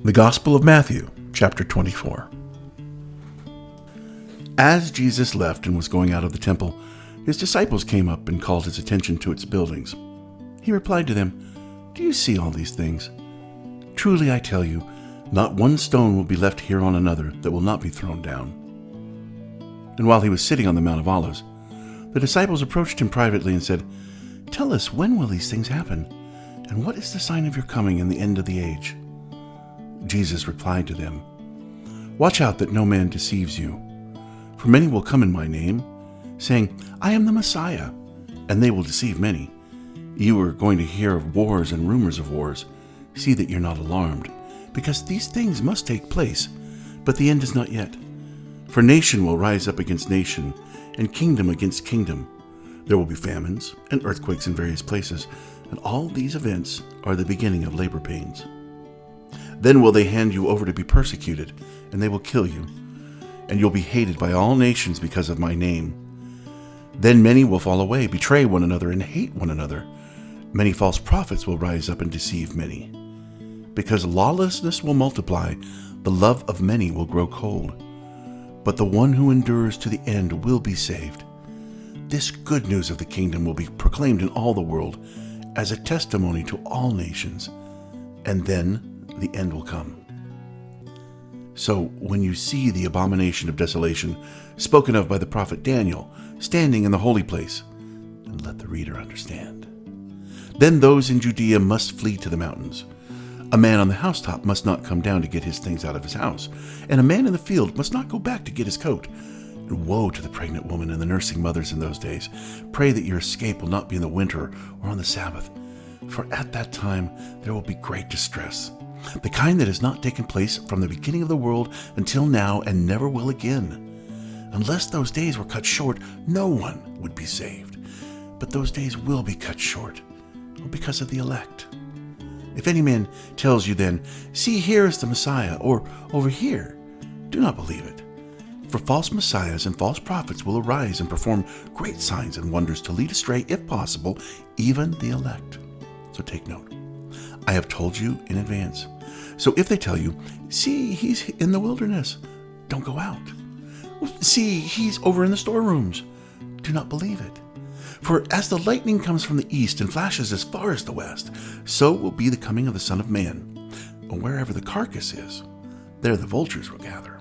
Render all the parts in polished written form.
The Gospel of Matthew, chapter 24. As Jesus left and was going out of the temple, his disciples came up and called his attention to its buildings. He replied to them, "Do you see all these things? Truly I tell you, not one stone will be left here on another that will not be thrown down." And while he was sitting on the Mount of Olives, the disciples approached him privately and said, "Tell us, when will these things happen? And what is the sign of your coming and the end of the age?" Jesus replied to them, "Watch out that no man deceives you. For many will come in my name, saying, 'I am the Messiah,' and they will deceive many. You are going to hear of wars and rumors of wars. See that you're not alarmed, because these things must take place, but the end is not yet. For nation will rise up against nation, and kingdom against kingdom. There will be famines and earthquakes in various places, and all these events are the beginning of labor pains. Then will they hand you over to be persecuted, and they will kill you, and you'll be hated by all nations because of my name. Then many will fall away, betray one another, and hate one another. Many false prophets will rise up and deceive many. Because lawlessness will multiply, the love of many will grow cold. But the one who endures to the end will be saved. This good news of the kingdom will be proclaimed in all the world as a testimony to all nations, and then the end will come. So when you see the abomination of desolation spoken of by the prophet Daniel standing in the holy place, and let the reader understand, then those in Judea must flee to the mountains. A man on the housetop must not come down to get his things out of his house, and a man in the field must not go back to get his coat. And woe to the pregnant woman and the nursing mothers in those days. Pray that your escape will not be in the winter or on the Sabbath, for at that time there will be great distress, the kind that has not taken place from the beginning of the world until now and never will again. Unless those days were cut short, no one would be saved. But those days will be cut short because of the elect. If any man tells you then, 'See, here is the Messiah,' or 'Over here,' do not believe it. For false messiahs and false prophets will arise and perform great signs and wonders to lead astray, if possible, even the elect. So take note. I have told you in advance. So if they tell you, 'See, he's in the wilderness,' don't go out. 'See, he's over in the storerooms,' do not believe it. For as the lightning comes from the east and flashes as far as the west, so will be the coming of the Son of Man. And wherever the carcass is, there the vultures will gather.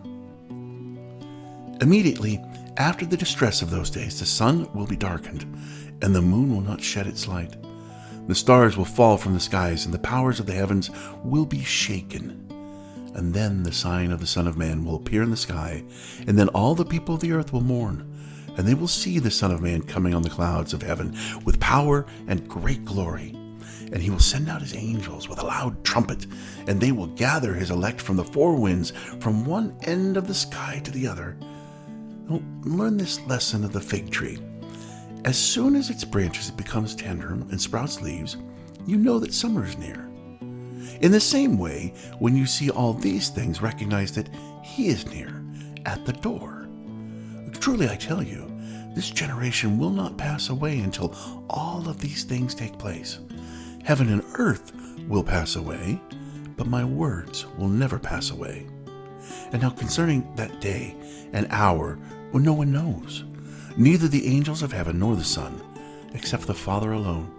Immediately after the distress of those days, the sun will be darkened, and the moon will not shed its light. The stars will fall from the skies, and the powers of the heavens will be shaken. And then the sign of the Son of Man will appear in the sky, and then all the people of the earth will mourn, and they will see the Son of Man coming on the clouds of heaven with power and great glory. And he will send out his angels with a loud trumpet, and they will gather his elect from the four winds, from one end of the sky to the other. Now, learn this lesson of the fig tree. As soon as its branches becomes tender and sprouts leaves, you know that summer is near. In the same way, when you see all these things, recognize that he is near, at the door. Truly I tell you, this generation will not pass away until all of these things take place. Heaven and earth will pass away, but my words will never pass away. And now concerning that day and hour when no one knows, neither the angels of heaven nor the Son, except the Father alone.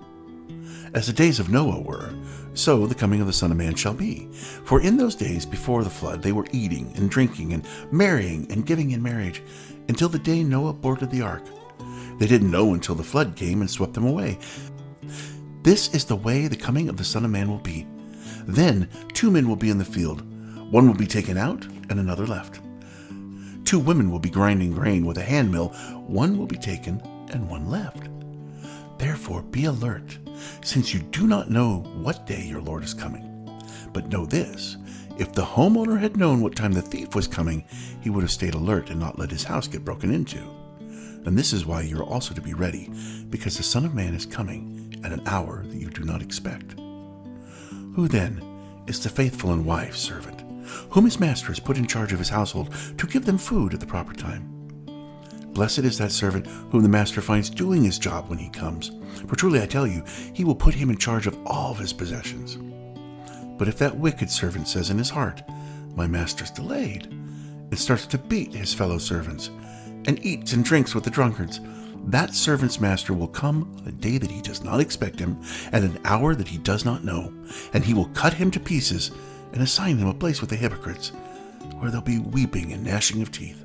As the days of Noah were, so the coming of the Son of Man shall be. For in those days before the flood they were eating and drinking and marrying and giving in marriage, until the day Noah boarded the ark. They didn't know until the flood came and swept them away. This is the way the coming of the Son of Man will be. Then 2 men will be in the field. One will be taken out and another left. 2 women will be grinding grain with a handmill. One will be taken and one left. Therefore be alert, since you do not know what day your Lord is coming. But know this, if the homeowner had known what time the thief was coming, he would have stayed alert and not let his house get broken into. And this is why you are also to be ready, because the Son of Man is coming at an hour that you do not expect. Who then is the faithful and wise servant, whom his master has put in charge of his household to give them food at the proper time? Blessed is that servant whom the master finds doing his job when he comes. For truly I tell you, he will put him in charge of all of his possessions. But if that wicked servant says in his heart, 'My master's delayed,' and starts to beat his fellow servants, and eats and drinks with the drunkards, that servant's master will come on a day that he does not expect him, at an hour that he does not know, and he will cut him to pieces and assign him a place with the hypocrites, where there'll be weeping and gnashing of teeth."